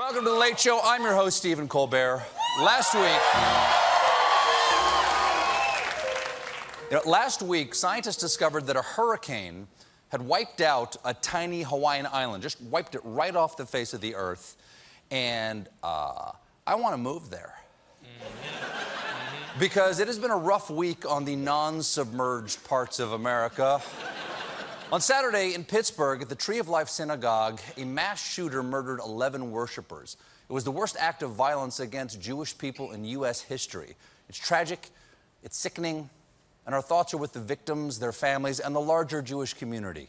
Welcome to The Late Show. I'm your host, Stephen Colbert. Last week, scientists discovered that a hurricane had wiped out a tiny Hawaiian island, just wiped it right off the face of the earth. And I want to move there. Because it has been a rough week on the non-submerged parts of America. On Saturday in Pittsburgh at the Tree of Life Synagogue, a mass shooter murdered 11 worshipers. It was the worst act of violence against Jewish people in U.S. history. It's tragic, it's sickening, and our thoughts are with the victims, their families, and the larger Jewish community.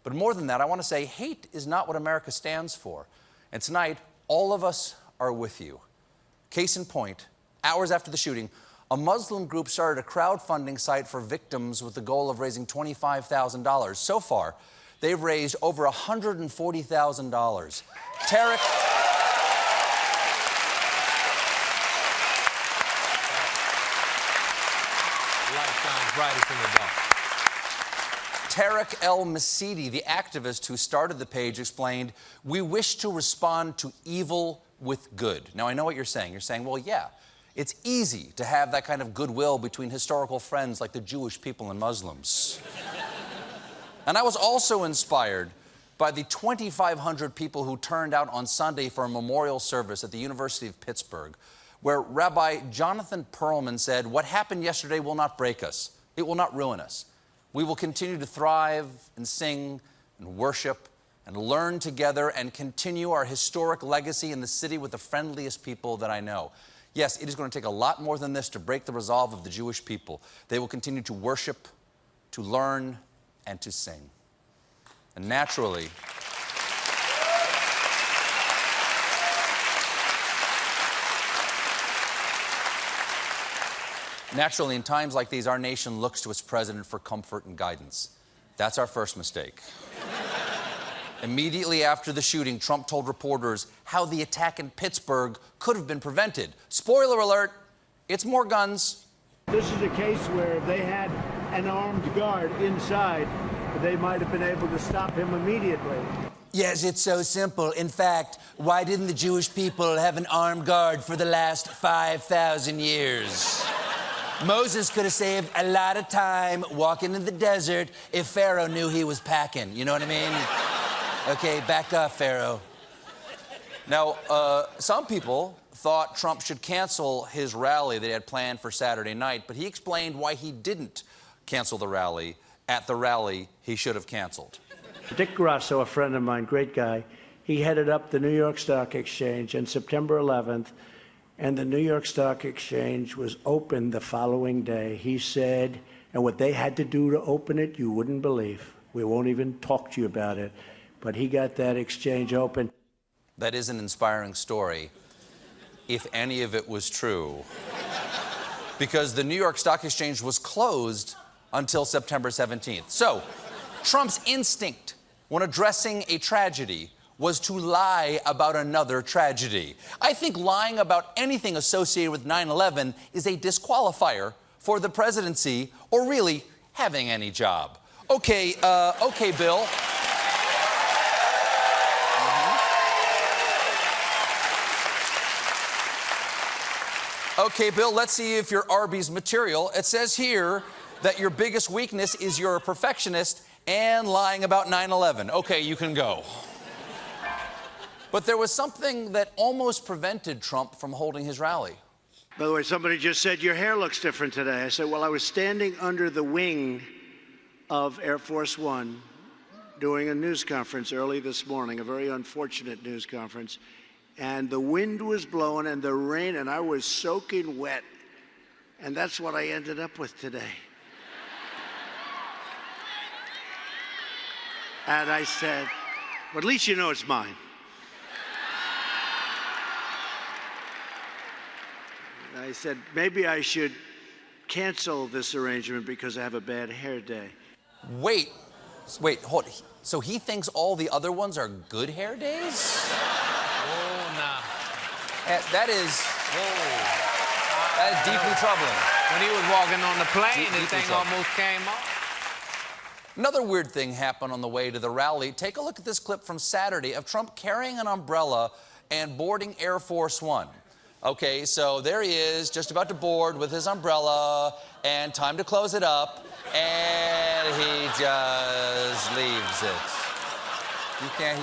But more than that, I want to say hate is not what America stands for. And tonight, all of us are with you. Case in point, hours after the shooting, a Muslim group started a crowdfunding site for victims with the goal of raising $25,000. So far, they've raised over $140,000. Tarek El-Masidi, the activist who started the page, explained, "We wish to respond to evil with good." Now, I know what you're saying. You're saying, well, yeah, it's easy to have that kind of goodwill between historical friends like the Jewish people and Muslims. And I was also inspired by the 2,500 people who turned out on Sunday for a memorial service at the University of Pittsburgh, where Rabbi Jonathan Perlman said, "What happened yesterday will not break us. It will not ruin us. We will continue to thrive and sing and worship and learn together and continue our historic legacy in the city with the friendliest people that I know." Yes, it is going to take a lot more than this to break the resolve of the Jewish people. They will continue to worship, to learn, and to sing. And naturally, in times like these, our nation looks to its president for comfort and guidance. That's our first mistake. Immediately after the shooting, Trump told reporters how the attack in Pittsburgh could have been prevented. Spoiler alert, it's more guns. This is a case where if they had an armed guard inside, they might have been able to stop him immediately. Yes, it's so simple. In fact, why didn't the Jewish people have an armed guard for the last 5,000 years? Moses could have saved a lot of time walking in the desert if Pharaoh knew he was packing. You know what I mean? Okay, back off, Pharaoh. Now, some people thought Trump should cancel his rally that he had planned for Saturday night, but he explained why he didn't cancel the rally at the rally he should have canceled. Dick Grasso, a friend of mine, great guy, he headed up the New York Stock Exchange on September 11th, and the New York Stock Exchange was open the following day. He said, and what they had to do to open it, you wouldn't believe. We won't even talk to you about it. But he got that exchange open. That is an inspiring story, if any of it was true. Because the New York Stock Exchange was closed until September 17th. So, Trump's instinct when addressing a tragedy was to lie about another tragedy. I think lying about anything associated with 9/11 is a disqualifier for the presidency or really having any job. Okay, Bill. Okay, Bill, let's see if you're Arby's material. It says here that your biggest weakness is you're a perfectionist and lying about 9/11. Okay, you can go. But there was something that almost prevented Trump from holding his rally. By the way, somebody just said, your hair looks different today. I said, well, I was standing under the wing of Air Force One doing a news conference early this morning, a very unfortunate news conference. And the wind was blowing and the rain, and I was soaking wet. And that's what I ended up with today. And I said, well, at least you know it's mine. I said, maybe I should cancel this arrangement because I have a bad hair day. Wait, hold. So he thinks all the other ones are good hair days? Oh, nah. That is deeply troubling. When he was walking on the plane, the thing almost came off. Another weird thing happened on the way to the rally. Take a look at this clip from Saturday of Trump carrying an umbrella and boarding Air Force One. Okay, so there he is, just about to board with his umbrella, and time to close it up, and he just leaves it. You can't,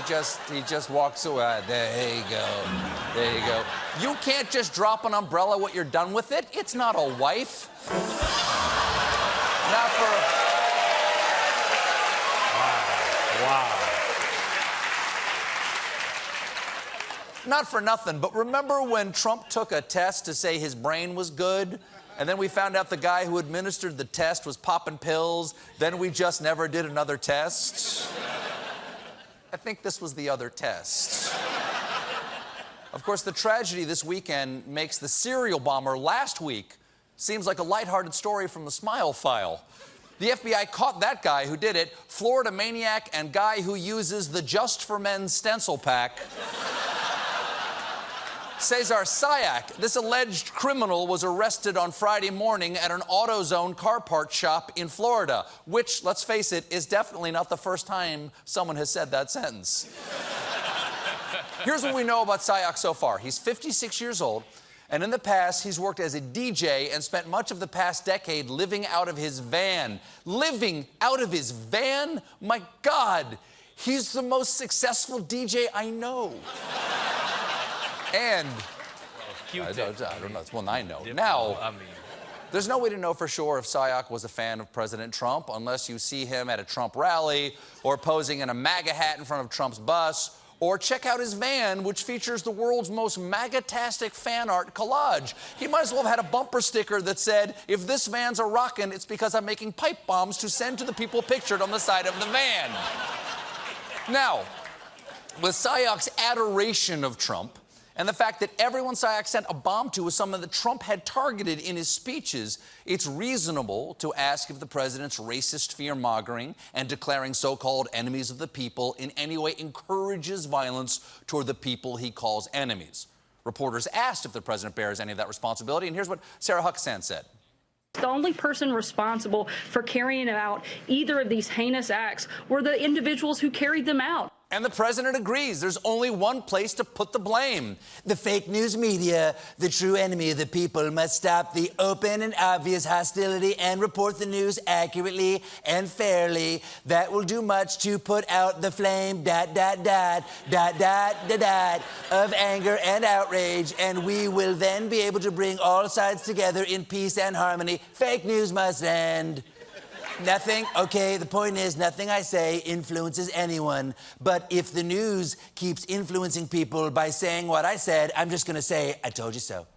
he just walks away. There you go. There you go. You can't just drop an umbrella when you're done with it. It's not a wife. Not for... Wow. Not for nothing, but remember when Trump took a test to say his brain was good? And then we found out the guy who administered the test was popping pills. Then we just never did another test. I think this was the other test. Of course, the tragedy this weekend makes the serial bomber last week seems like a lighthearted story from the Smile File. The FBI caught that guy who did it, Florida maniac and guy who uses the Just for Men stencil pack. Cesar Sayak, this alleged criminal, was arrested on Friday morning at an AutoZone car part shop in Florida, which, let's face it, is definitely not the first time someone has said that sentence. Here's what we know about Sayak so far. He's 56 years old, and in the past, he's worked as a DJ and spent much of the past decade living out of his van. Living out of his van? My God, he's the most successful DJ I know. And I don't know. It's one I know. Now, there's no way to know for sure if Sayak was a fan of President Trump unless you see him at a Trump rally or posing in a MAGA hat in front of Trump's bus, or check out his van, which features the world's most MAGA-tastic fan art collage. He might as well have had a bumper sticker that said, "If this van's a rockin', it's because I'm making pipe bombs to send to the people pictured on the side of the van." Now, with Sayak's adoration of Trump, and the fact that everyone Sayak sent a bomb to was someone that Trump had targeted in his speeches, it's reasonable to ask if the president's racist fear-mongering and declaring so-called enemies of the people in any way encourages violence toward the people he calls enemies. Reporters asked if the president bears any of that responsibility, and here's what Sarah Huckabee said. The only person responsible for carrying out either of these heinous acts were the individuals who carried them out. And the president agrees. There's only one place to put the blame. The fake news media, the true enemy of the people, must stop the open and obvious hostility and report the news accurately and fairly. That will do much to put out the flame, of anger and outrage, and we will then be able to bring all sides together in peace and harmony. Fake news must end. Nothing, okay, the point is, nothing I say influences anyone. But if the news keeps influencing people by saying what I said, I'm just gonna say, I told you so.